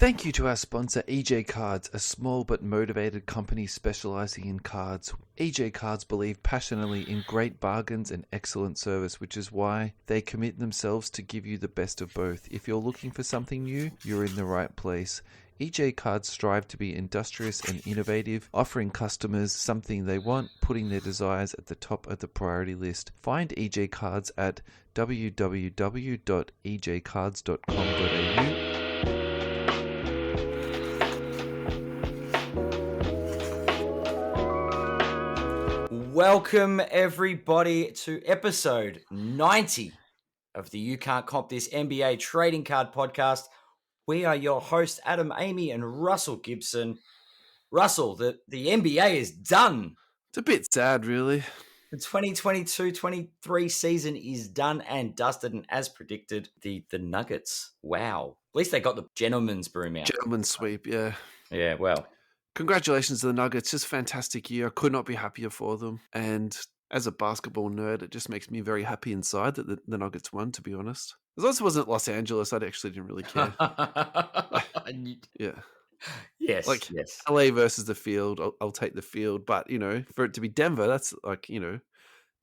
Thank you to our sponsor, EJ Cards, a small but motivated company specializing in cards. EJ Cards believe passionately in great bargains and excellent service, which is why they commit themselves to give you the best of both. If you're looking for something new, you're in the right place. EJ Cards strive to be industrious and innovative, offering customers something they want, putting their desires at the top of the priority list. Find EJ Cards at www.ejcards.com.au. Welcome, everybody, to episode 90 of the You Can't Comp This NBA Trading Card Podcast. We are your hosts, Adam Amy and Russell Gibson. Russell, the NBA is done. It's a bit sad, really. The 2022-23 season is done and dusted, and as predicted, the Nuggets. Wow. At least they got the gentleman's broom out. Gentleman's sweep, yeah. Yeah, well. Congratulations to the Nuggets. Just a fantastic year. I could not be happier for them. And as a basketball nerd, it just makes me very happy inside that the Nuggets won, to be honest. As long as it wasn't Los Angeles, I actually didn't really care. Yeah. Yes. Yes. LA versus the field, I'll take the field. But, for it to be Denver, that's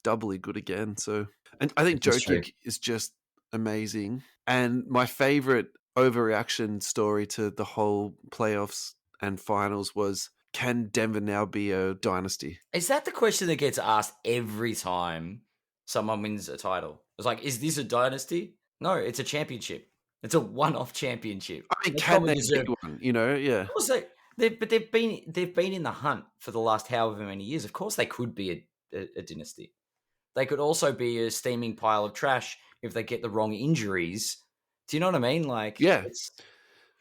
doubly good again. So, and I think Jokic is just amazing. And my favorite overreaction story to the whole playoffs and finals was, can Denver now be a dynasty? Is that the question that gets asked every time someone wins a title? It's like, is this a dynasty? No, it's a championship. It's a one-off championship. I mean, can they be one? Yeah. Of course they've been in the hunt for the last however many years. Of course they could be a dynasty. They could also be a steaming pile of trash if they get the wrong injuries. Do you know what I mean? Yeah.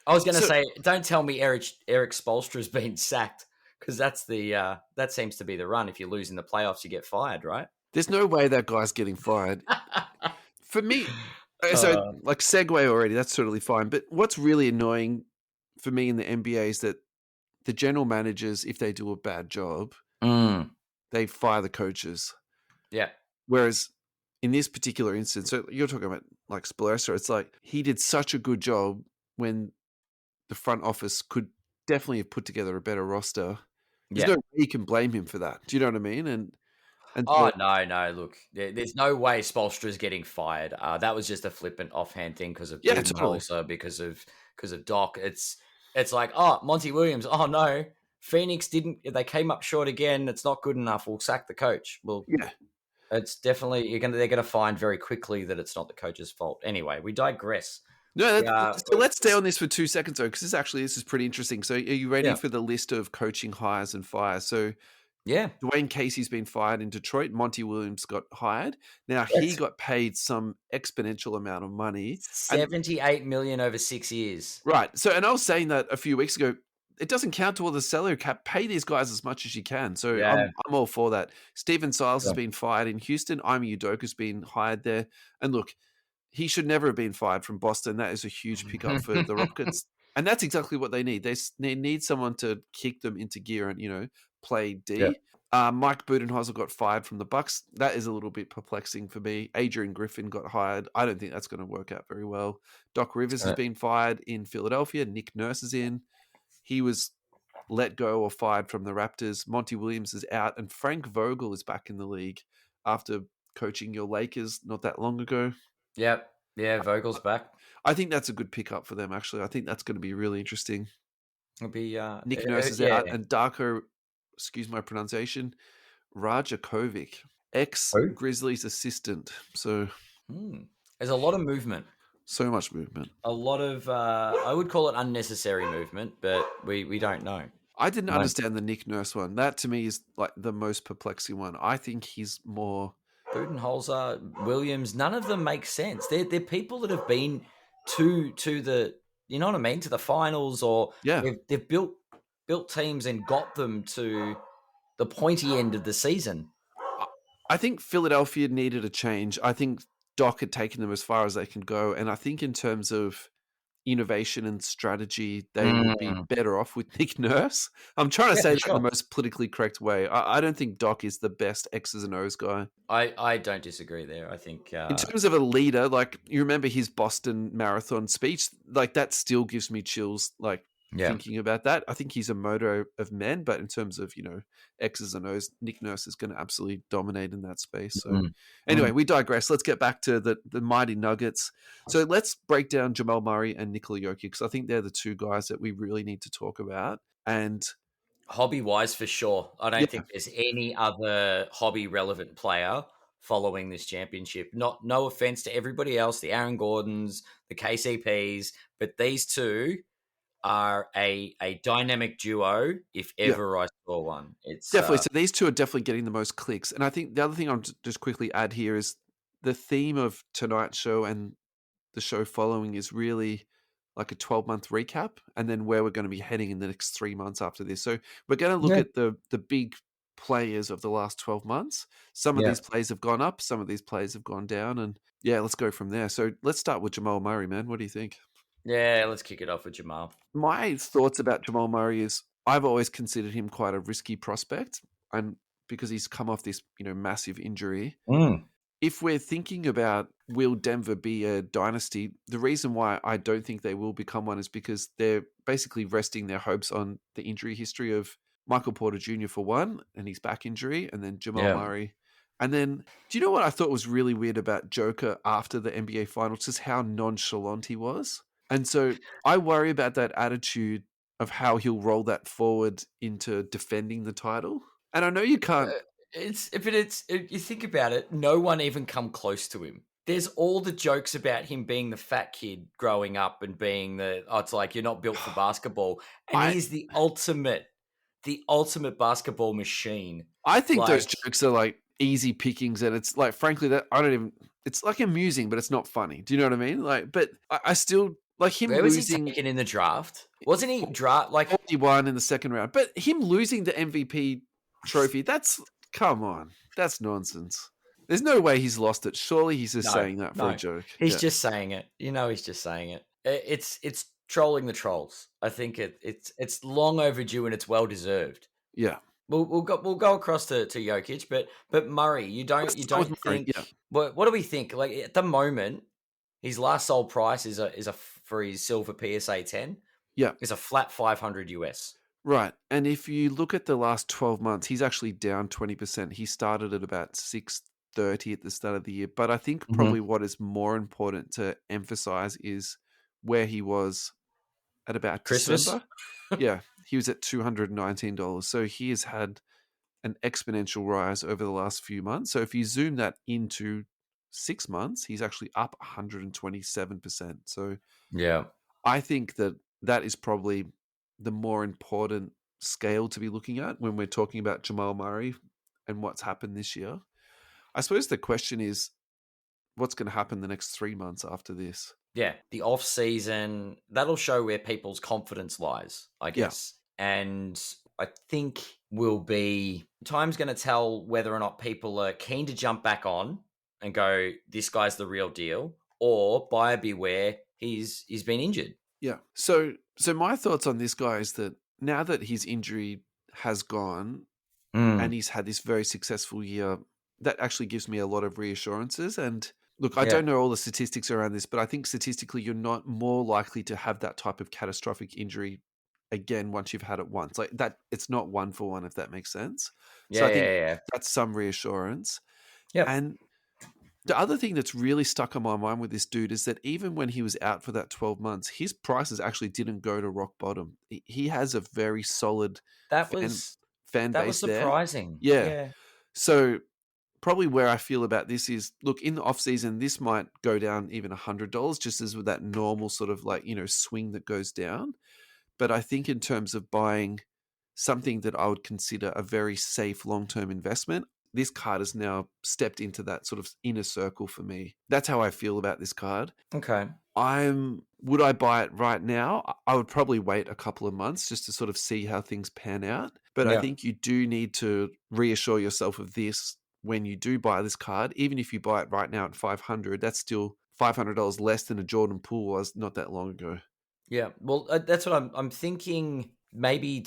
I was going to say, don't tell me Eric Spoelstra's been sacked, because that's that seems to be the run. If you lose in the playoffs, you get fired, right? There's no way that guy's getting fired. For me, so segue already, that's totally fine. But what's really annoying for me in the NBA is that the general managers, if they do a bad job, they fire the coaches. Yeah. Whereas in this particular instance, so you're talking about Spoelstra, it's like he did such a good job when the front office could definitely have put together a better roster. There's no way you can blame him for that. Do you know what I mean? No. Look, there's no way Spoelstra's getting fired. That was just a flippant offhand thing because of Tulsa, because of Doc. It's like, Monty Williams. Oh no, Phoenix didn't. They came up short again. It's not good enough. We'll sack the coach. Well, yeah. It's definitely they're gonna find very quickly that it's not the coach's fault. Anyway, we digress. No, so let's stay on this for 2 seconds, though, because this is pretty interesting. So are you ready for the list of coaching hires and fires? So Dwayne Casey's been fired in Detroit. Monty Williams got hired. Now, he got paid some exponential amount of money. $78 million over 6 years. Right. So, and I was saying that a few weeks ago, it doesn't count toward the salary cap. Pay these guys as much as you can. So I'm all for that. Steven Silas has been fired in Houston. Ime Udoka's been hired there. And look, he should never have been fired from Boston. That is a huge pickup for the Rockets. And that's exactly what they need. They need someone to kick them into gear and, play D. Yeah. Mike Budenholzer got fired from the Bucks. That is a little bit perplexing for me. Adrian Griffin got hired. I don't think that's going to work out very well. Doc Rivers has been fired in Philadelphia. Nick Nurse is in. He was let go or fired from the Raptors. Monty Williams is out. And Frank Vogel is back in the league after coaching your Lakers not that long ago. Yep. Yeah, Vogel's back. I think that's a good pickup for them, actually. I think that's going to be really interesting. It'll be Nick Nurse is out, and Darko, excuse my pronunciation, Rajakovic, ex-Grizzlies assistant. So there's a lot of movement. So much movement. A lot of, I would call it unnecessary movement, but we don't know. I didn't understand the Nick Nurse one. That, to me, is like the most perplexing one. I think he's more... Budenholzer, Williams, none of them make sense. They're people that have been to the, you know what I mean, to the finals, or they've built teams and got them to the pointy end of the season. I think Philadelphia needed a change. I think Doc had taken them as far as they can go, and I think in terms of innovation and strategy, they will be better off with Nick Nurse. I'm trying to say that in the most politically correct way. I don't think Doc is the best X's and O's guy. I don't disagree there. I think in terms of a leader, like you remember his Boston Marathon speech, like that still gives me chills. Like thinking about that, I think he's a motor of men, but in terms of X's and O's, Nick Nurse is going to absolutely dominate in that space. So anyway, we digress. Let's get back to the mighty Nuggets. So let's break down Jamal Murray and Nikola Jokic, because I think they're the two guys that we really need to talk about. And hobby wise, for sure, I don't think there's any other hobby relevant player following this championship. No offense to everybody else, the Aaron Gordons, the KCPs, but these two are a dynamic duo, if ever I saw one. It's definitely. So these two are definitely getting the most clicks. And I think the other thing I'll just quickly add here is the theme of tonight's show and the show following is really like a 12-month recap, and then where we're going to be heading in the next 3 months after this. So we're going to look at the big players of the last 12 months. Some of these players have gone up, some of these players have gone down, and let's go from there. So let's start with Jamal Murray, man. What do you think? Yeah, let's kick it off with Jamal. My thoughts about Jamal Murray is I've always considered him quite a risky prospect, and because he's come off this, massive injury. If we're thinking about will Denver be a dynasty, the reason why I don't think they will become one is because they're basically resting their hopes on the injury history of Michael Porter Jr. for one, and his back injury, and then Jamal Murray. And then, do you know what I thought was really weird about Joker after the NBA Finals? Just how nonchalant he was. And so I worry about that attitude of how he'll roll that forward into defending the title. And I know you can't. You think about it, no one even come close to him. There's all the jokes about him being the fat kid growing up and being it's like you're not built for basketball. And he's the ultimate basketball machine. I think those jokes are like easy pickings, and it's like, frankly, it's like amusing, but it's not funny. Do you know what I mean? Like, but I still like him. Where was he taken in the draft? Wasn't he draft like 41 in the second round? But him losing the MVP trophy, come on, that's nonsense. There's no way he's lost it. Surely he's just saying that for a joke. He's just saying it. He's just saying it. It's trolling the trolls. I think it's long overdue and it's well deserved. Yeah. We'll go across to Jokic, but Murray, you don't think. Murray, what do we think? Like at the moment, his last sold price is for his silver PSA 10. Yeah, is a flat $500 US. Right, and if you look at the last 12 months, he's actually down 20%. He started at about 630 at the start of the year, but I think probably what is more important to emphasize is where he was at about Christmas. December. Yeah, he was at $219. So he has had an exponential rise over the last few months. So if you zoom that into 6 months, he's actually up 127%. So I think that is probably the more important scale to be looking at when we're talking about Jamal Murray and what's happened this year. I suppose the question is, what's going to happen the next 3 months after this? Yeah, the off season, that'll show where people's confidence lies, I guess. And I think time's going to tell whether or not people are keen to jump back on and go, this guy's the real deal, or buyer beware, he's been injured. Yeah. So my thoughts on this guy is that now that his injury has gone and he's had this very successful year, that actually gives me a lot of reassurances. And look, I don't know all the statistics around this, but I think statistically you're not more likely to have that type of catastrophic injury again once you've had it once. Like that, it's not one for one, if that makes sense. So I think that's some reassurance. Yeah. And the other thing that's really stuck on my mind with this dude is that even when he was out for that 12 months, his prices actually didn't go to rock bottom. He has a very solid fan base there. That was surprising. Yeah. So probably where I feel about this is, look, in the off season, this might go down even $100 just as with that normal sort of like, swing that goes down. But I think in terms of buying something that I would consider a very safe long-term investment, this card has now stepped into that sort of inner circle for me. That's how I feel about this card. Okay. Would I buy it right now? I would probably wait a couple of months just to sort of see how things pan out. But I think you do need to reassure yourself of this when you do buy this card. Even if you buy it right now at $500, that's still $500 less than a Jordan Poole was not that long ago. Yeah, well, that's what I'm thinking. Maybe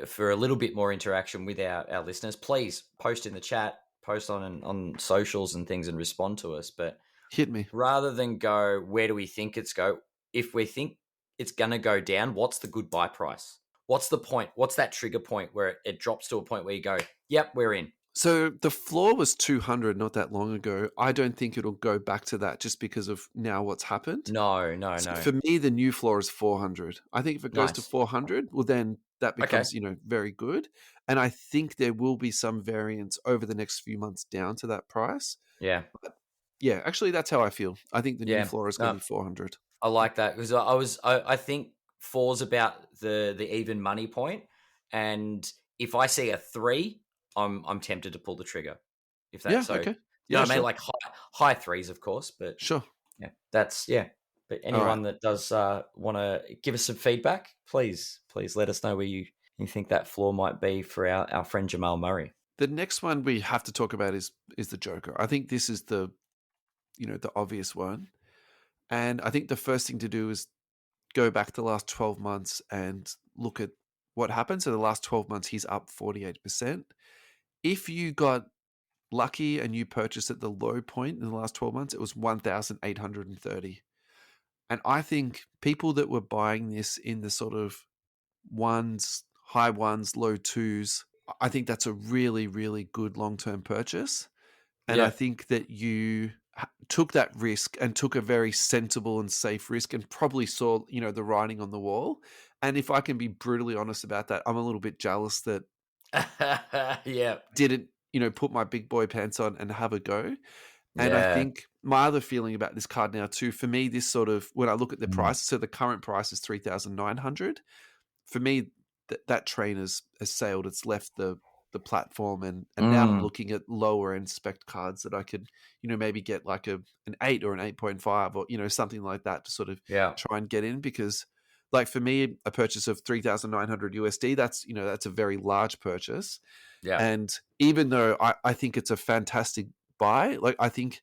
for a little bit more interaction with our listeners, please post in the chat, post on socials and things, and respond to us. But Hit me. rather than go, where do we think it's go? If we think it's gonna go down, what's the good buy price? What's the point? What's that trigger point where it drops to a point where you go, yep, we're in? So the floor was 200 not that long ago. I don't think it'll go back to that just because of now what's happened. No. So for me, the new floor is 400. I think if it goes to 400, well, then that becomes, very good. And I think there will be some variance over the next few months down to that price. Yeah. But yeah, actually, that's how I feel. I think the new floor is going to be 400. I like that because I think 4's about the even money point, and if I see a 3, I'm tempted to pull the trigger. If that's okay. You know what I mean? Like high 3s, of course, but sure. Yeah, that's But anyone that does want to give us some feedback, please let us know where you think that floor might be for our friend Jamal Murray. The next one we have to talk about is the Joker. I think this is the obvious one. And I think the first thing to do is go back the last 12 months and look at what happened. So the last 12 months, he's up 48%. If you got lucky and you purchased at the low point in the last 12 months, it was 1,830. And I think people that were buying this in the sort of high ones, low twos, I think that's a really, really good long-term purchase. And I think that you took that risk and took a very sensible and safe risk and probably saw, the writing on the wall. And if I can be brutally honest about that, I'm a little bit jealous that didn't, put my big boy pants on and have a go. And I think my other feeling about this card now too, for me, this sort of, when I look at the price, so the current price is 3,900. For me, that train has sailed. It's left the platform, and now I'm looking at lower end spec cards that I could, maybe get like an 8 or an 8.5 or, something like that to sort of try and get in, because like for me, a purchase of 3,900 USD, that's a very large purchase. Yeah. And even though I think it's a fantastic buy, like I think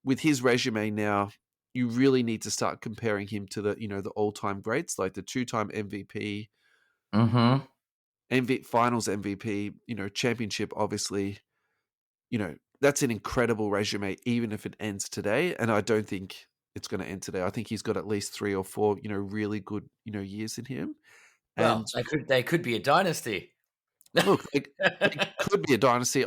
with his resume now, you really need to start comparing him to the all-time greats, like the 2-time MVP, finals MVP, championship, obviously, that's an incredible resume, even if it ends today. And I don't think it's going to end today. I think he's got at least 3 or 4, really good, years in him. Well, they could be a dynasty. Look, it could be a dynasty.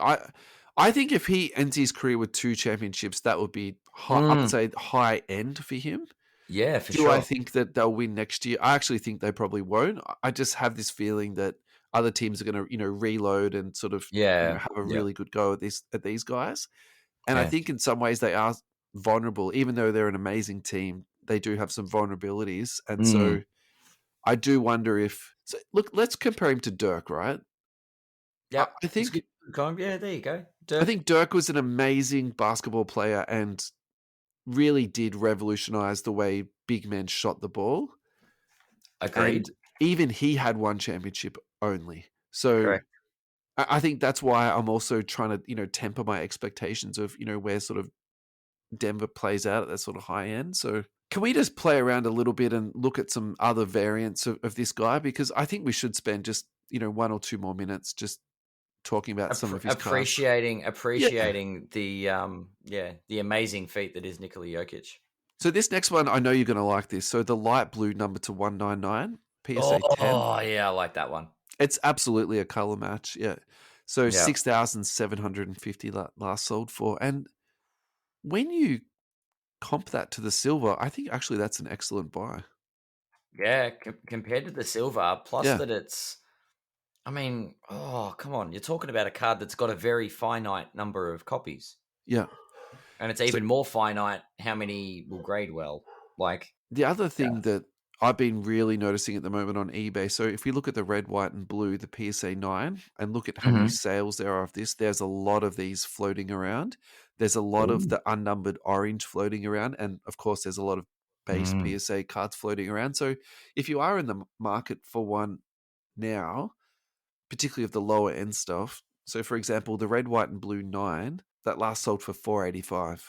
I think if he ends his career with 2 championships, that would be I would say high end for him. Yeah, for sure. Do I think that they'll win next year? I actually think they probably won't. I just have this feeling that other teams are going to, reload and sort of have a really good go at these guys. And I think in some ways they are vulnerable, even though they're an amazing team. They do have some vulnerabilities, and so I do wonder if. So look, let's compare him to Dirk, right? Yeah, I think. Yeah, there you go. Dirk. I think Dirk was an amazing basketball player and really did revolutionize the way big men shot the ball. Agreed. And even he had 1 championship only. So correct. I think that's why I'm also trying to, temper my expectations of, where sort of Denver plays out at that sort of high end. So can we just play around a little bit and look at some other variants of this guy? Because I think we should spend just, 1 or 2 more minutes just talking about some of his appreciating the amazing feat that is Nikola Jokic. So this next one, I know you're going to like this. So the light blue number to 199, PSA 10. Oh yeah, I like that one. It's absolutely a color match. Yeah. So 6,750 last sold for. And when you comp that to the silver, I think actually that's an excellent buy. Yeah, compared to the silver, plus that it's, I mean, oh, come on. You're talking about a card that's got a very finite number of copies. Yeah. And it's even more finite how many will grade well. Like the other thing that I've been really noticing at the moment on eBay, so if we look at the red, white, and blue, the PSA 9, and look at how many sales there are of this, there's a lot of these floating around. There's a lot of the unnumbered orange floating around. And, of course, there's a lot of base PSA cards floating around. So if you are in the market for one now, particularly of the lower end stuff. So, for example, the red, white, and blue 9 that last sold for $485.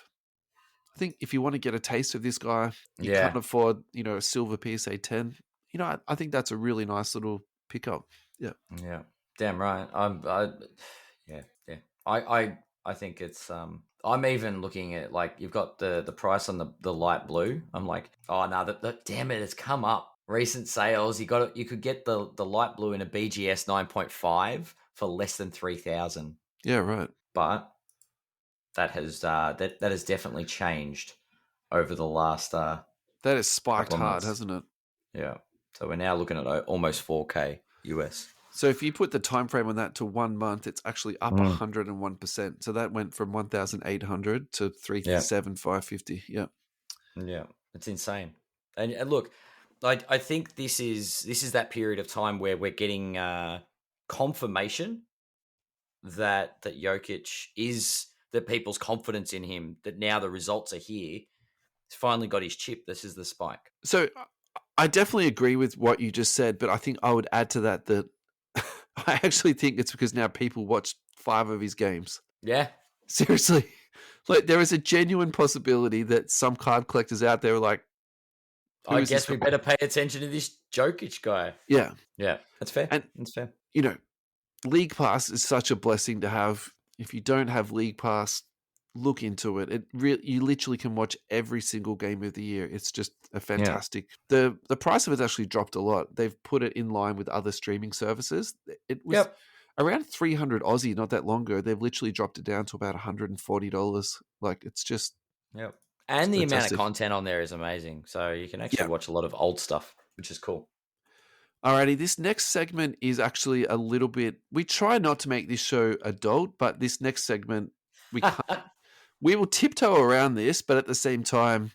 I think if you want to get a taste of this guy, you can't afford, a silver PSA 10. I think that's a really nice little pickup. Yeah. Yeah. Damn right. Yeah. I think it's I'm even looking at, like, you've got the price on the light blue. I'm like, oh no, damn it, it's come up. Recent sales, you could get the light blue in a BGS 9.5 for less than 3,000. Yeah, right. But that has that has definitely changed over the last that has spiked hard, hasn't it? Yeah. So we're now looking at almost 4K US. So if you put the time frame on that to 1 month, it's actually up 101%. So that went from 1,800 to 3,750. Yeah. Yeah, it's insane. And look, I think this is that period of time where we're getting confirmation that Jokic is, that people's confidence in him, that now the results are here. He's finally got his chip. This is the spike. So I definitely agree with what you just said, but I think I would add to that I actually think it's because now people watch 5 of his games. Yeah. Seriously. Like, there is a genuine possibility that some card collectors out there are like, I guess we better pay attention to this Jokic guy. Yeah. Yeah. That's fair. And that's fair. League Pass is such a blessing to have. If you don't have League Pass, look into it. You literally can watch every single game of the year. It's just a fantastic. The price of it's actually dropped a lot. They've put it in line with other streaming services. It was around 300 Aussie not that long ago. They've literally dropped it down to about $140. Like, it's just and the amount of content on there is amazing. So you can actually watch a lot of old stuff, which is cool. Alrighty, this next segment is actually a little bit. We try not to make this show adult, but this next segment we will tiptoe around this, but at the same time,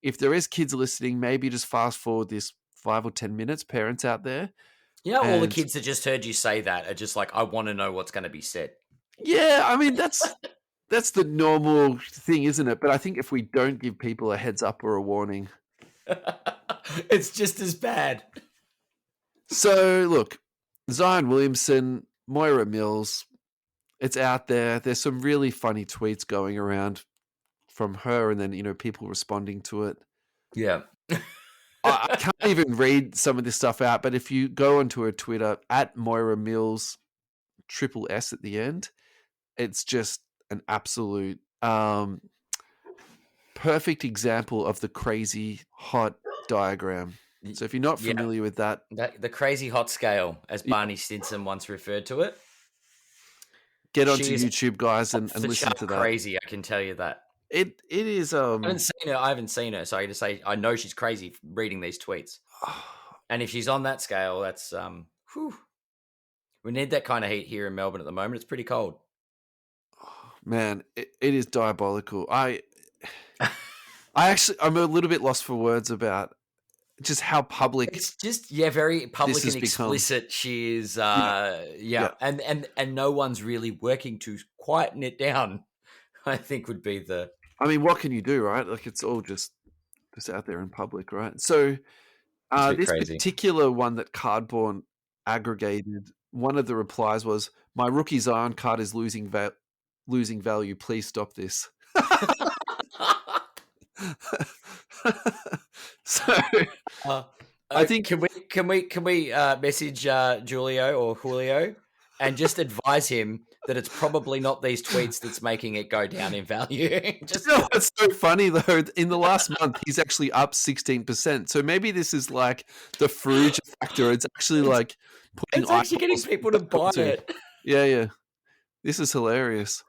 if there is kids listening, maybe just fast forward this 5 or 10 minutes, parents out there. All the kids that just heard you say that are just like, I want to know what's going to be said. Yeah, I mean, that's the normal thing, isn't it? But I think if we don't give people a heads up or a warning, it's just as bad. So, look, Zion Williamson, Moira Mills, it's out there. There's some really funny tweets going around from her, and then, people responding to it. Yeah. I can't even read some of this stuff out, but if you go onto her Twitter, at Moira Mills, triple S at the end, it's just an absolute perfect example of the crazy hot diagram. So if you're not familiar with that, the crazy hot scale, as Barney Stinson once referred to it, get onto YouTube, guys, and listen to that. Crazy, I can tell you that. It is. I haven't seen her, so I just say I know she's crazy reading these tweets. And if she's on that scale, that's we need that kind of heat here in Melbourne at the moment. It's pretty cold. Man, it is diabolical. I'm a little bit lost for words about just how public. It's just very public and explicit. She is, and no one's really working to quieten it down. I think would be the. I mean, what can you do, right? Like, it's all just out there in public, right? So, this particular one that Cardborn aggregated, one of the replies was, "My rookie Zion card is losing value. Please stop this." So I think can we message Julio or Julio and just advise him that it's probably not these tweets that's making it go down in value. It's so funny though. In the last month, he's actually up 16%. So maybe this is like the Fruge factor. It's actually like it's actually getting people to buy it. Yeah. This is hilarious.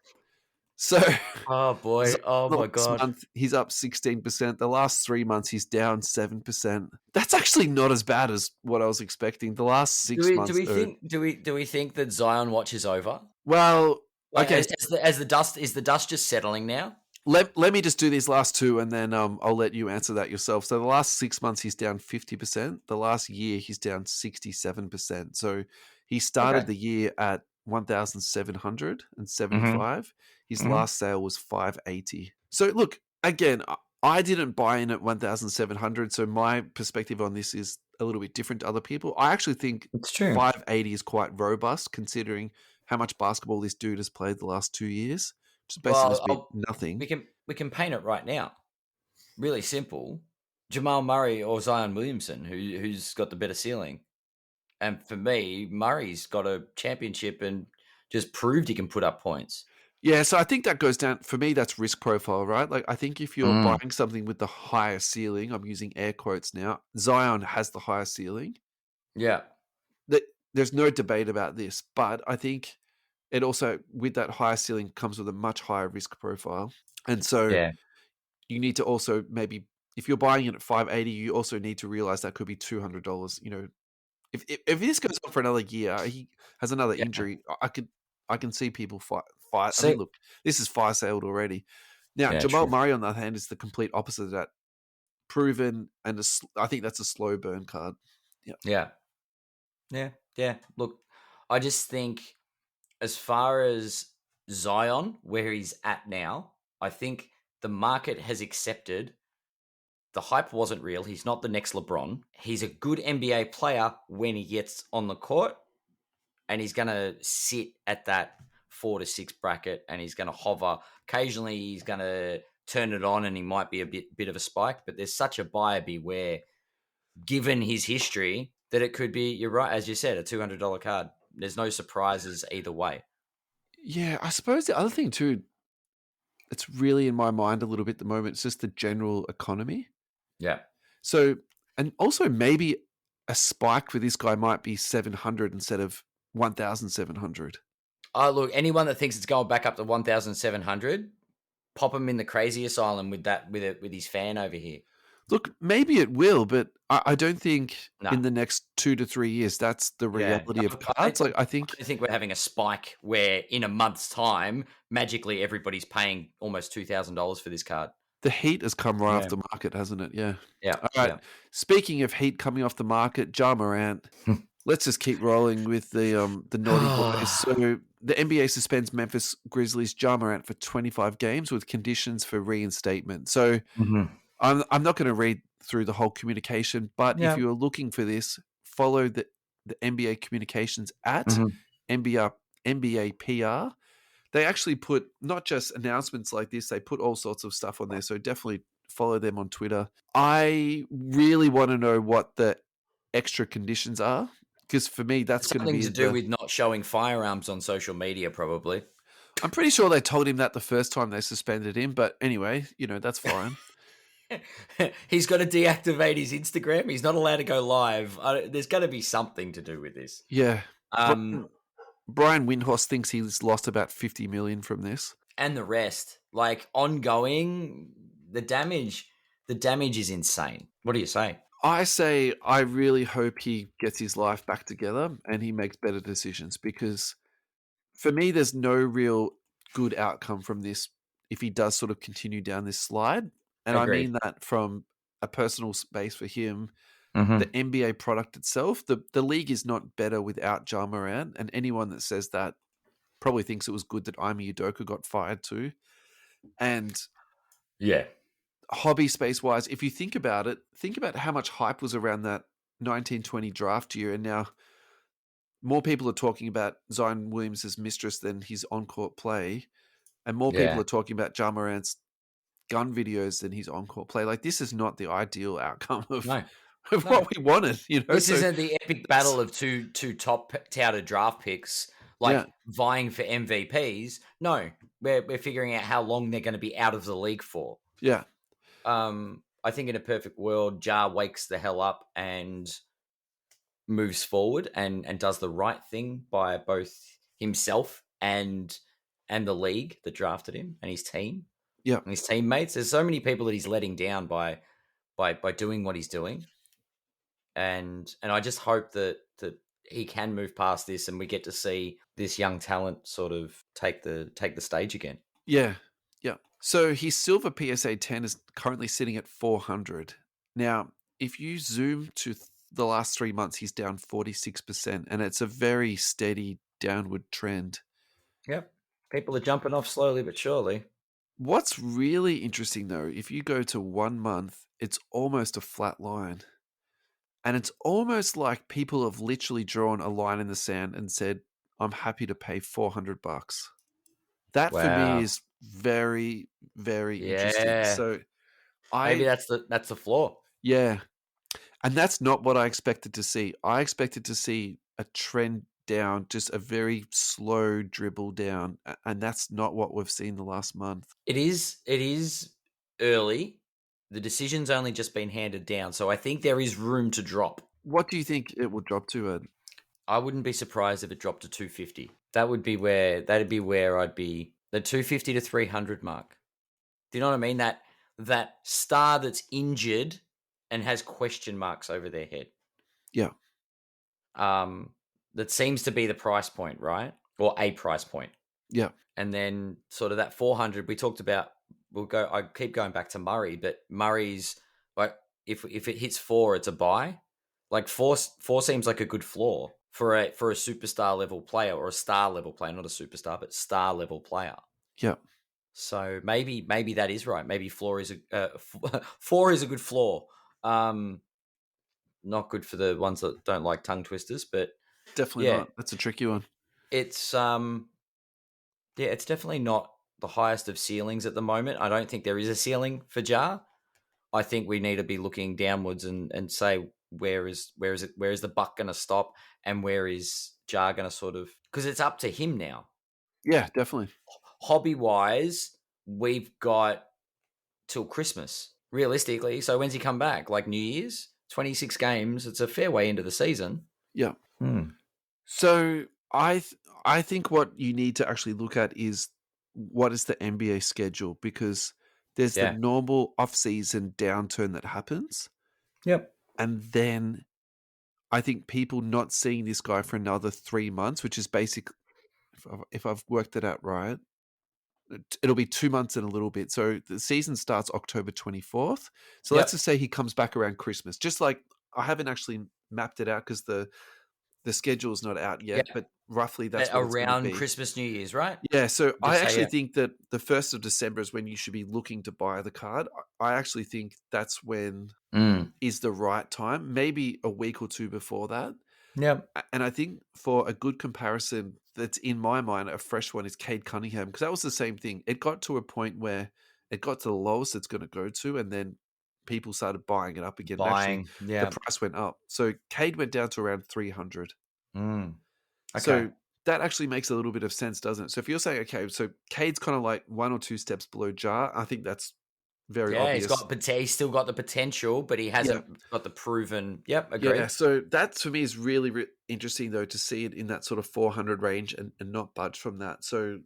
So, oh boy, oh my god, month, he's up 16%. The last 3 months, he's down 7%. That's actually not as bad as what I was expecting. The last 6 months, do we think that Zion watch is over? Well, okay. As the dust is the dust just settling now? Let me just do these last two, and then I'll let you answer that yourself. So the last 6 months, he's down 50%. The last year, he's down 67%. So he started the year at 1,775. His last sale was 580. So look, again, I didn't buy in at 1,700. So my perspective on this is a little bit different to other people. I actually think it's true. 580 is quite robust considering how much basketball this dude has played the last 2 years. Which basically nothing. We can paint it right now. Really simple. Jamal Murray or Zion Williamson, who's got the better ceiling. And for me, Murray's got a championship and just proved he can put up points. Yeah, so I think that goes down, for me, that's risk profile, right? Like, I think if you're buying something with the higher ceiling, I'm using air quotes now, Zion has the higher ceiling. Yeah. There's no debate about this, but I think it also, with that higher ceiling, comes with a much higher risk profile. And so you need to also maybe, if you're buying it at $580, you also need to realize that could be $200. You know, if this goes on for another year, he has another injury, I can see people fight. I mean, look, this is fire sailed already. Now, Jamal Murray, on the other hand, is the complete opposite of that. Proven, and I think that's a slow burn card. Yeah. Look, I just think as far as Zion, where he's at now, I think the market has accepted the hype wasn't real. He's not the next LeBron. He's a good NBA player when he gets on the court, and he's going to sit at that 4 to 6 bracket, and he's going to hover. Occasionally, he's going to turn it on, and he might be a bit of a spike. But there's such a buyer beware, given his history, that it could be, you're right, as you said, a $200 card. There's no surprises either way. Yeah, I suppose the other thing too, it's really in my mind a little bit at the moment, it's just the general economy. Yeah. So, and also maybe a spike for this guy might be 700 instead of 1,700. Oh, look, anyone that thinks it's going back up to 1,700, pop him in the crazy asylum with his fan over here. Look, maybe it will, but I don't think in the next 2 to 3 years that's the reality of cards. I think we're having a spike where in a month's time, magically everybody's paying almost $2,000 for this card. The heat has come right off the market, hasn't it? Yeah. Yeah. All right. Yeah. Speaking of heat coming off the market, Ja Morant. Let's just keep rolling with the naughty boys. So the NBA suspends Memphis Grizzlies' Ja Morant for 25 games with conditions for reinstatement. So I'm not going to read through the whole communication, but if you are looking for this, follow the NBA communications at NBA PR. They actually put not just announcements like this, they put all sorts of stuff on there. So definitely follow them on Twitter. I really want to know what the extra conditions are, because for me, that's going to be something to do with not showing firearms on social media, probably. I'm pretty sure they told him that the first time they suspended him, but anyway, that's fine. He's got to deactivate his Instagram. He's not allowed to go live. There's going to be something to do with this. Yeah. Brian Windhorst thinks he's lost about 50 million from this. And the rest, like ongoing, the damage is insane. What do you say? I say I really hope he gets his life back together and he makes better decisions, because for me, there's no real good outcome from this if he does sort of continue down this slide. And I mean that from a personal space for him. The NBA product itself, the league is not better without Ja Morant, and anyone that says that probably thinks it was good that Ime Udoka got fired too. And hobby space wise, if you think about it, think about how much hype was around that 1920 draft year, and now more people are talking about Zion Williams' mistress than his on-court play, and more people are talking about Ja Morant's gun videos than his on-court play. Like, this is not the ideal outcome of what we wanted. This isn't the epic battle of two top touted draft picks, vying for MVPs. No, we're figuring out how long they're going to be out of the league for. Yeah. I think in a perfect world, Ja wakes the hell up and moves forward and does the right thing by both himself and the league that drafted him and his team. Yeah. And his teammates. There's so many people that he's letting down by doing what he's doing. And I just hope that he can move past this and we get to see this young talent sort of take the stage again. Yeah. Yeah. So his silver PSA 10 is currently sitting at 400. Now, if you zoom to the last 3 months, he's down 46%, and it's a very steady downward trend. Yep. People are jumping off slowly but surely. What's really interesting, though, if you go to 1 month, it's almost a flat line. And it's almost like people have literally drawn a line in the sand and said, I'm happy to pay $400. That for me is very, very interesting. So maybe that's the floor. Yeah. And that's not what I expected to see. I expected to see a trend down, just a very slow dribble down. And that's not what we've seen the last month. It is early. The decision's only just been handed down. So I think there is room to drop. What do you think it will drop to, Ed? I wouldn't be surprised if it dropped to 250. That'd be where I'd be, the 250 to 300 mark. Do you know what I mean? That star that's injured and has question marks over their head. Yeah. That seems to be the price point, right? Or a price point. Yeah. And then sort of that 400 we talked about, I keep going back to Murray, but Murray's like, if it hits 4, it's a buy. Like 4 seems like a good floor for a superstar level player, or a star level player, not a superstar, but star level player. Yeah. So maybe that is right. Maybe 4 is a 4 is a good floor. Not good for the ones that don't like tongue twisters, but definitely not. That's a tricky one. It's it's definitely not the highest of ceilings at the moment. I don't think there is a ceiling for Ja. I think we need to be looking downwards and say where is the buck going to stop, and where is Ja going to sort of, because it's up to him now. Yeah, definitely. Hobby wise, we've got till Christmas realistically. So when's he come back? Like New Year's, 26 games. It's a fair way into the season. Yeah. So I think what you need to actually look at is what is the NBA schedule, because there's the normal off-season downturn that happens. Yep. And then I think people not seeing this guy for another 3 months, which is basic, if I've worked it out right, it'll be 2 months and a little bit. So the season starts October 24th. So let's just say he comes back around Christmas. Just like, I haven't actually mapped it out because the schedule is not out yet, but roughly that's what around it's be. Christmas, New Year's, right? Yeah, so I actually think that the 1st of December is when you should be looking to buy the card. I actually think that's when is the right time, maybe a week or two before that. Yeah. And I think for a good comparison that's in my mind, a fresh one, is Cade Cunningham, because that was the same thing. It got to a point where it got to the lowest it's going to go to, and then people started buying it up again. Actually, the price went up. So Cade went down to around 300. Okay. So that actually makes a little bit of sense, doesn't it? So if you're saying, okay, so Cade's kind of like 1 or 2 steps below Ja, I think that's very obvious. He's still got the potential, but he hasn't got the proven. Yep, agree. Yeah, so that for me is really interesting, though, to see it in that sort of 400 range and not budge from that. So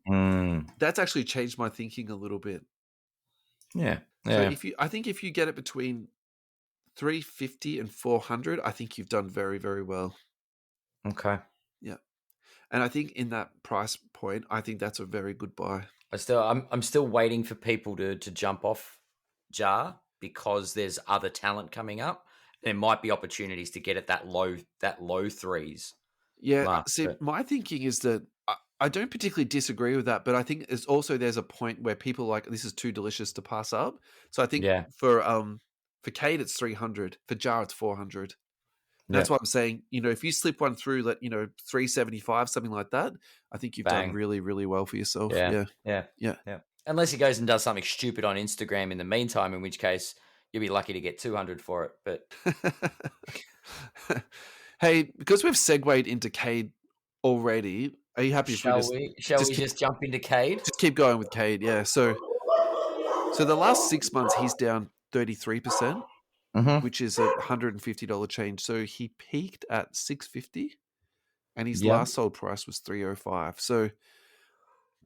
that's actually changed my thinking a little bit. Yeah. So I think if you get it between 350 and 400, I think you've done very, very well. Okay. Yeah. And I think in that price point, I think that's a very good buy. I'm still waiting for people to jump off Ja, because there's other talent coming up. There might be opportunities to get at that low threes. Yeah. My thinking is that I don't particularly disagree with that, but I think there's a point where people like, this is too delicious to pass up. So I think for Cade it's 300, for Ja it's 400. That's what I'm saying. If you slip one through, 375, something like that, I think you've done really, really well for yourself. Yeah. Unless he goes and does something stupid on Instagram in the meantime, in which case you'll be lucky to get 200 for it. But hey, because we've segued into Cade already, are you happy? Shall we just jump into Cade? Just keep going with Cade. Yeah. So the last 6 months he's down 33%. Which is a $150 change. So he peaked at $650, and his last sold price was $305. So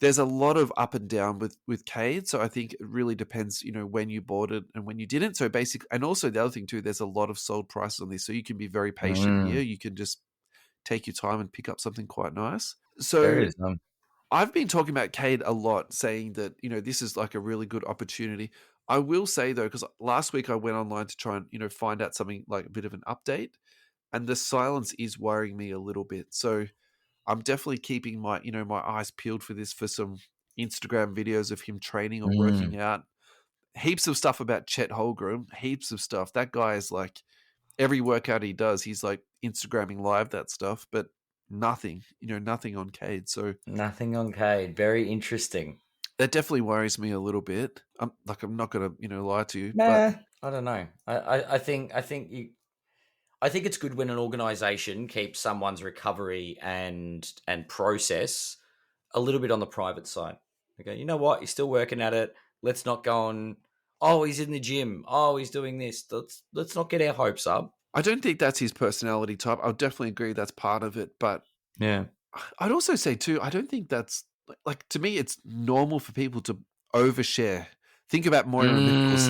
there's a lot of up and down with Cade. So I think it really depends, when you bought it and when you didn't. So basically, and also the other thing too, there's a lot of sold prices on this. So you can be very patient here. You can just take your time and pick up something quite nice. So I've been talking about Cade a lot, saying that, this is like a really good opportunity. I will say, though, because last week I went online to try and, find out something like a bit of an update, and the silence is worrying me a little bit. So I'm definitely keeping my, my eyes peeled for some Instagram videos of him training or working out. Heaps of stuff about Chet Holmgren, heaps of stuff. That guy is like, every workout he does, he's like Instagramming live that stuff, but nothing on Cade. So nothing on Cade. Very interesting. That definitely worries me a little bit. I'm not going to, lie to you. Nah, I don't know. I think it's good when an organization keeps someone's recovery and process a little bit on the private side. Okay, you know what? He's still working at it. Let's not go on. Oh, he's in the gym. Oh, he's doing this. Let's not get our hopes up. I don't think that's his personality type. I'll definitely agree that's part of it. But yeah, I'd also say too, I don't think that's like, to me, it's normal for people to overshare. Think about Moriah Nichols.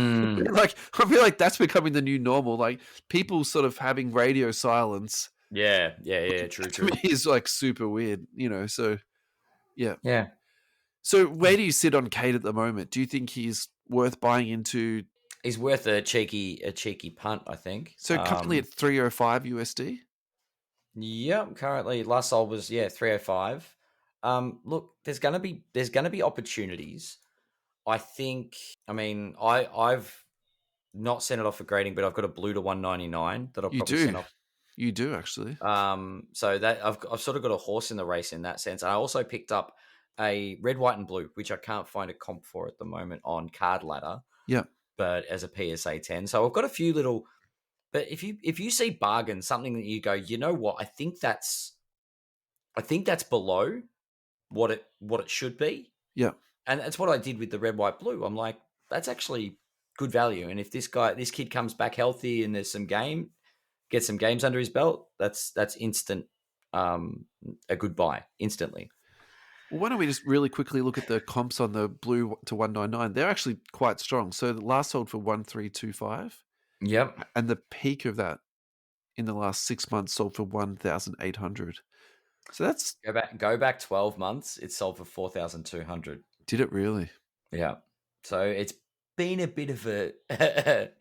Like, I feel like that's becoming the new normal. Like, people sort of having radio silence. Yeah. True. To me, is like super weird, you know. So, yeah. So, where do you sit on Cade at the moment? Do you think he's worth buying into? He's worth a cheeky punt, I think. So currently at 305 USD. Yep, currently last sold was 305. Look, there's gonna be opportunities. I think. I mean, I've not sent it off for grading, but I've got a blue to 199 that I'll probably send off. You do actually. So that I've sort of got a horse in the race in that sense. I also picked up a red, white, and blue, which I can't find a comp for at the moment on Card Ladder. Yeah. But as a PSA 10, so I've got a few little. But if you see bargains, something that you go, you know what, I think that's below what it should be. Yeah. And that's what I did with the red, white, blue. I'm like, that's actually good value. And if this kid comes back healthy and there's gets some games under his belt, that's instant, a good buy instantly. Well, why don't we just really quickly look at the comps on the blue to 199? They're actually quite strong. So the last sold for 1325. Yep. And the peak of that in the last 6 months sold for 1,800. So that's go back 12 months. It sold for 4,200. Did it really? Yeah. So it's been a bit of a,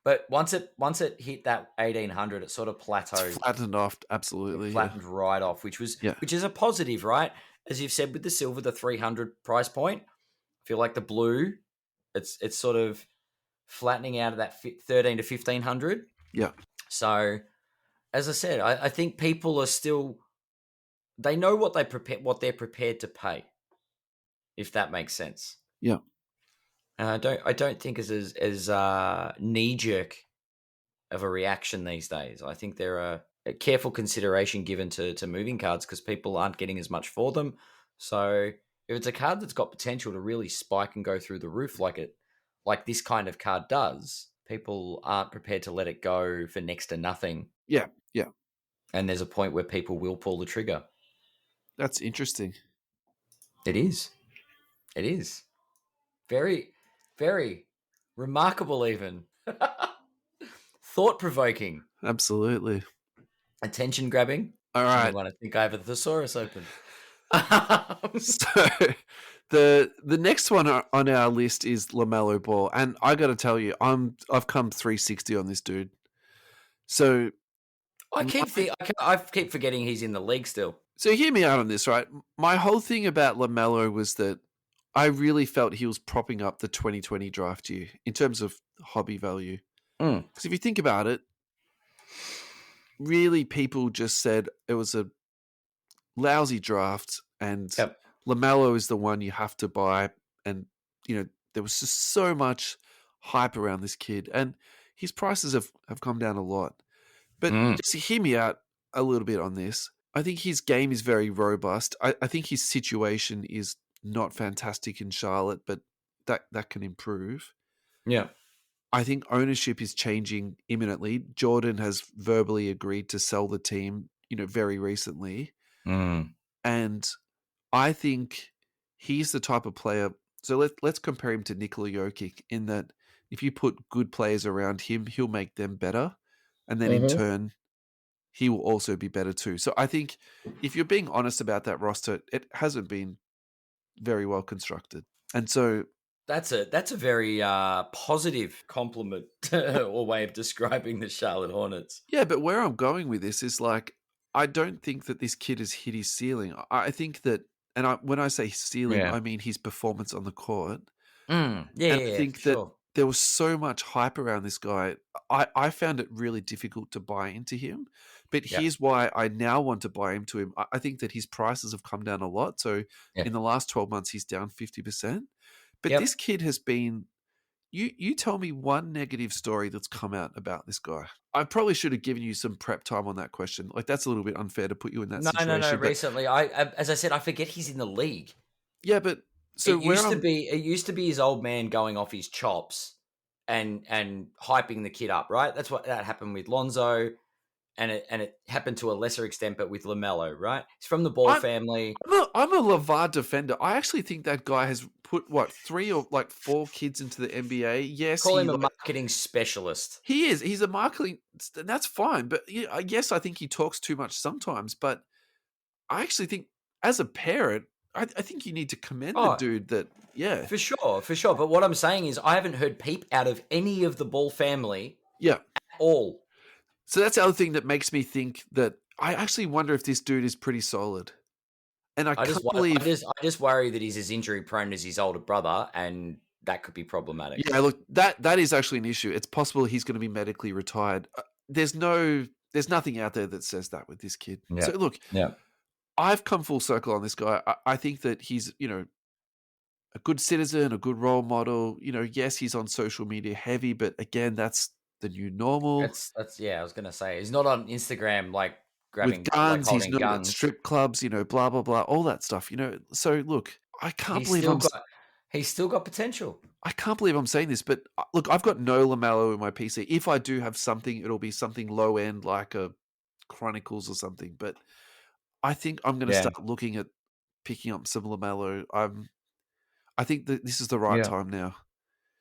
but once it hit that 1,800, it sort of plateaued. It's flattened off, absolutely. Flattened right off, which is a positive, right? As you've said with the silver, the 300 price point. I feel like the blue, it's sort of flattening out of that 13 to 1,500. Yeah. So, as I said, I think people are still, they know what they're prepared to pay, if that makes sense. Yeah. And I don't think it's as knee jerk of a reaction these days. I think there are a careful consideration given to moving cards because people aren't getting as much for them. So if it's a card that's got potential to really spike and go through the roof like this kind of card does, people aren't prepared to let it go for next to nothing. Yeah. And there's a point where people will pull the trigger. That's interesting. It is. Very, very remarkable even. Thought-provoking. Absolutely. Attention grabbing. All right. I want to think I have a thesaurus open. So the next one on our list is Lamelo Ball, and I got to tell you, I've come 360 on this dude. So I keep forgetting he's in the league still. So hear me out on this, right? My whole thing about Lamelo was that I really felt he was propping up the 2020 draft year in terms of hobby value. Because if you think about it, really people just said it was a lousy draft and Lamelo is the one you have to buy. And, you know, there was just so much hype around this kid and his prices have come down a lot. But just hear me out a little bit on this. I think his game is very robust. I think his situation is not fantastic in Charlotte, but that can improve. Yeah. I think ownership is changing imminently. Jordan has verbally agreed to sell the team, you know, very recently. And I think he's the type of player. So let's compare him to Nikola Jokic in that if you put good players around him, he'll make them better. And then in turn, he will also be better too. So I think if you're being honest about that roster, it hasn't been very well constructed. And so that's a very positive compliment or way of describing the Charlotte Hornets. Yeah, but where I'm going with this is like, I don't think that this kid has hit his ceiling. I think that, and when I say ceiling, I mean his performance on the court. I think that there was so much hype around this guy. I found it really difficult to buy into him. But here's why I now want to buy into him. I think that his prices have come down a lot. So in the last 12 months, he's down 50%. But this kid has been, You tell me one negative story that's come out about this guy. I probably should have given you some prep time on that question. Like, that's a little bit unfair to put you in that situation. No. Recently, as I said, I forget he's in the league. Yeah, but so it used to be his old man going off his chops and hyping the kid up, right? That's what that happened with Lonzo, and it happened to a lesser extent, but with Lamelo, right? He's from the Ball family. I'm a LeVar defender. I actually think that guy has put 3 or 4 kids into the NBA. Yes, call him a marketing specialist. He is. He's a marketing. That's fine, but yes, I think he talks too much sometimes. But I actually think, as a parent, I think you need to commend the dude. For sure. But what I'm saying is, I haven't heard peep out of any of the Ball family. Yeah, at all. So that's the other thing that makes me think that I actually wonder if this dude is pretty solid. And I just worry that he's as injury prone as his older brother, and that could be problematic. Yeah, look, that is actually an issue. It's possible he's going to be medically retired. There's nothing out there that says that with this kid. Yeah. So look, I've come full circle on this guy. I think that he's, a good citizen, a good role model. Yes, he's on social media heavy, but again, that's the new normal. That's I was going to say, he's not on Instagram grabbing with guns. He's not guns. At strip clubs, blah blah blah, all that stuff. So look, I can't believe he's still got potential. I can't believe I'm saying this, but look, I've got no Lamelo in my PC. If I do have something, it'll be something low end like a Chronicles or something. But I think I'm going to start looking at picking up some Lamelo. I think that this is the right time now.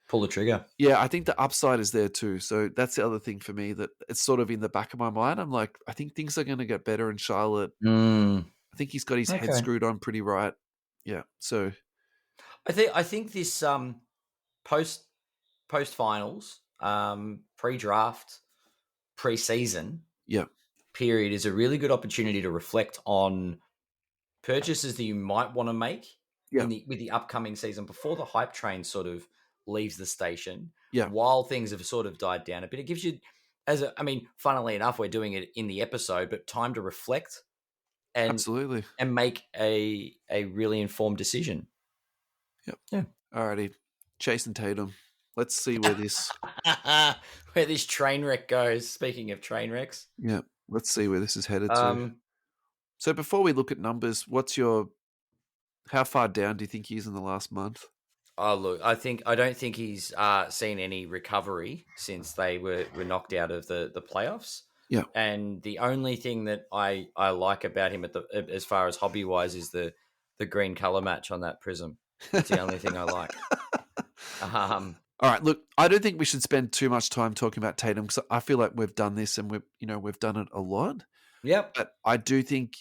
Pull the trigger. Yeah, I think the upside is there too. So that's the other thing for me, that it's sort of in the back of my mind. I'm like, I think things are going to get better in Charlotte. I think he's got his head screwed on pretty right. Yeah. So I think this post finals, pre-draft, pre-season period is a really good opportunity to reflect on purchases that you might want to make with the upcoming season before the hype train sort of leaves the station. While things have sort of died down a bit, it gives you, funnily enough, we're doing it in the episode, but time to reflect and absolutely and make a really informed decision. Yep. Yeah. Alrighty, Jayson Tatum. Let's see where this train wreck goes. Speaking of train wrecks, let's see where this is headed to. So before we look at numbers, how far down do you think he is in the last month? Oh, look, I don't think he's seen any recovery since they were knocked out of the playoffs. Yeah. And the only thing that I like about him as far as hobby wise is the green color match on that prism. That's the only thing I like. All right, look, I don't think we should spend too much time talking about Tatum because I feel like we've done this and we've done it a lot. Yep. But I do think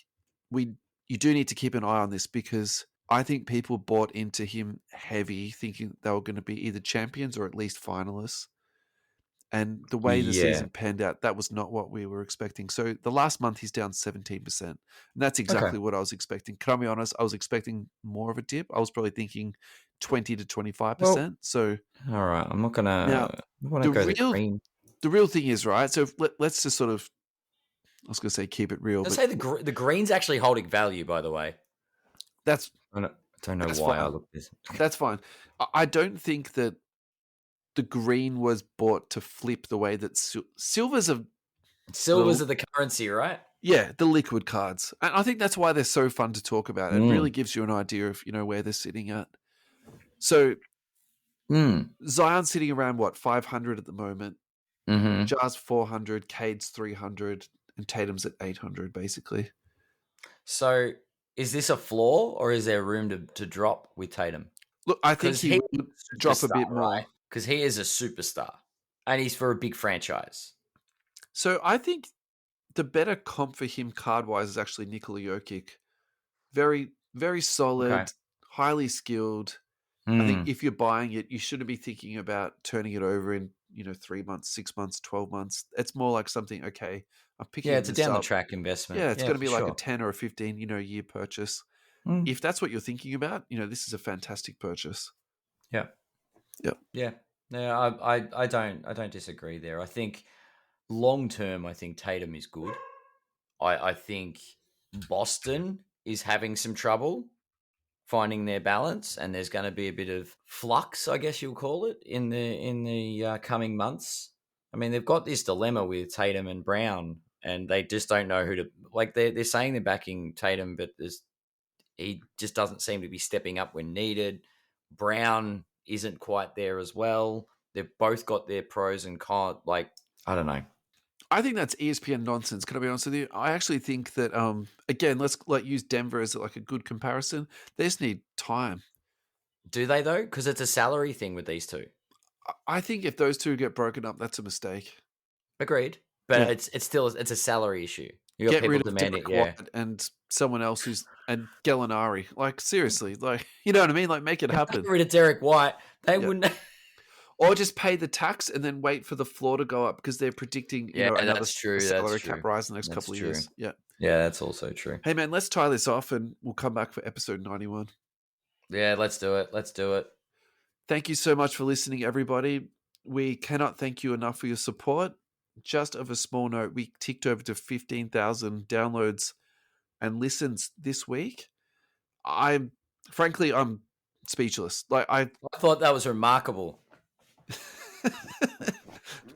you do need to keep an eye on this because I think people bought into him heavy, thinking they were going to be either champions or at least finalists. And the way the season panned out, that was not what we were expecting. So the last month, he's down 17%. And that's exactly what I was expecting. Can I be honest? I was expecting more of a dip. I was probably thinking 20 to 25%. So, all right, I'm not going to go the green. The real thing is, right, so let's just sort of, I was going to say keep it real. Let's say the green's actually holding value, by the way. I don't know why I look this. That's fine. I don't think that the green was bought to flip the way that silvers are the currency, right? Yeah, the liquid cards. And I think that's why they're so fun to talk about. It really gives you an idea of, where they're sitting at. So Zion's sitting around 500 at the moment. Mm-hmm. Jar's 400, Cade's 300, and Tatum's at 800 basically. So is this a floor or is there room to drop with Tatum? Look, I think he would drop a bit more. Right? Because he is a superstar and he's for a big franchise. So I think the better comp for him card-wise is actually Nikola Jokic. Very, very solid, highly skilled. I think if you're buying it, you shouldn't be thinking about turning it over in, 3 months, 6 months, 12 months. It's more like something, I'm picking it's a down-the-track investment. Yeah, it's going to be like a 10 or a 15, year purchase. If that's what you're thinking about, this is a fantastic purchase. Yeah. Yep. Yeah. No, I don't disagree there. I think long term, I think Tatum is good. I think Boston is having some trouble. finding their balance, and there's going to be a bit of flux, I guess you'll call it, in the coming months. I mean, they've got this dilemma with Tatum and Brown, and they just don't know who to like. They're saying they're backing Tatum, but he just doesn't seem to be stepping up when needed. Brown isn't quite there as well. They've both got their pros and cons. Like, I don't know. I think that's ESPN nonsense. Can I be honest with you? I actually think that, again, let's use Denver as like a good comparison. They just need time. Do they though? Because it's a salary thing with these two. I think if those two get broken up, that's a mistake. Agreed, but it's still a salary issue. You got get people rid of demanding, Derek White and someone else and Gallinari. Like seriously, like you know what I mean? Like make it happen. Get rid of Derek White. They wouldn't. Or just pay the tax and then wait for the floor to go up because they're predicting another salary cap rise in the next couple of years. Yeah, that's also true. Hey man, let's tie this off and we'll come back for episode 91. Yeah, let's do it. Thank you so much for listening, everybody. We cannot thank you enough for your support. Just of a small note, we ticked over to 15,000 downloads and listens this week. I'm speechless. Like I thought that was remarkable.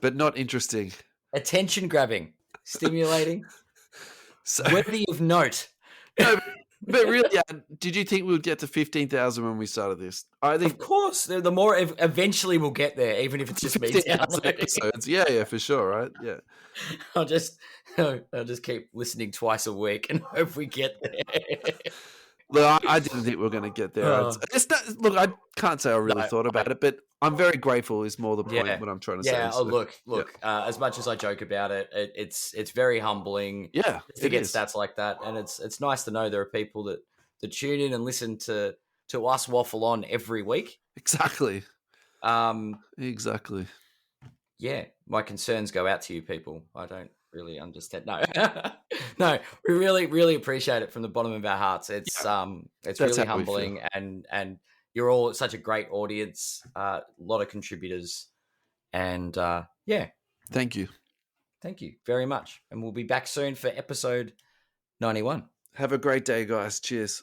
But not interesting. Attention grabbing, stimulating, worthy of note. No, but really, did you think we would get to 15,000 when we started this? I think, of course, the more eventually we'll get there, even if it's just me downloading episodes. Yeah, for sure, right? Yeah. I'll just keep listening twice a week and hope we get there. Look, I didn't think we were going to get there. Look, I can't say I really thought about it, but I'm very grateful is more the point what I'm trying to say. Yeah, look. As much as I joke about it, it's very humbling to get stats like that. And it's nice to know there are people that tune in and listen to us waffle on every week. Exactly. Exactly. Yeah, my concerns go out to you people. I don't really understand. No, we really, really appreciate it from the bottom of our hearts. It's really humbling, and you're all such a great audience, a lot of contributors, and thank you very much. And we'll be back soon for episode 91. Have a great day, guys. Cheers.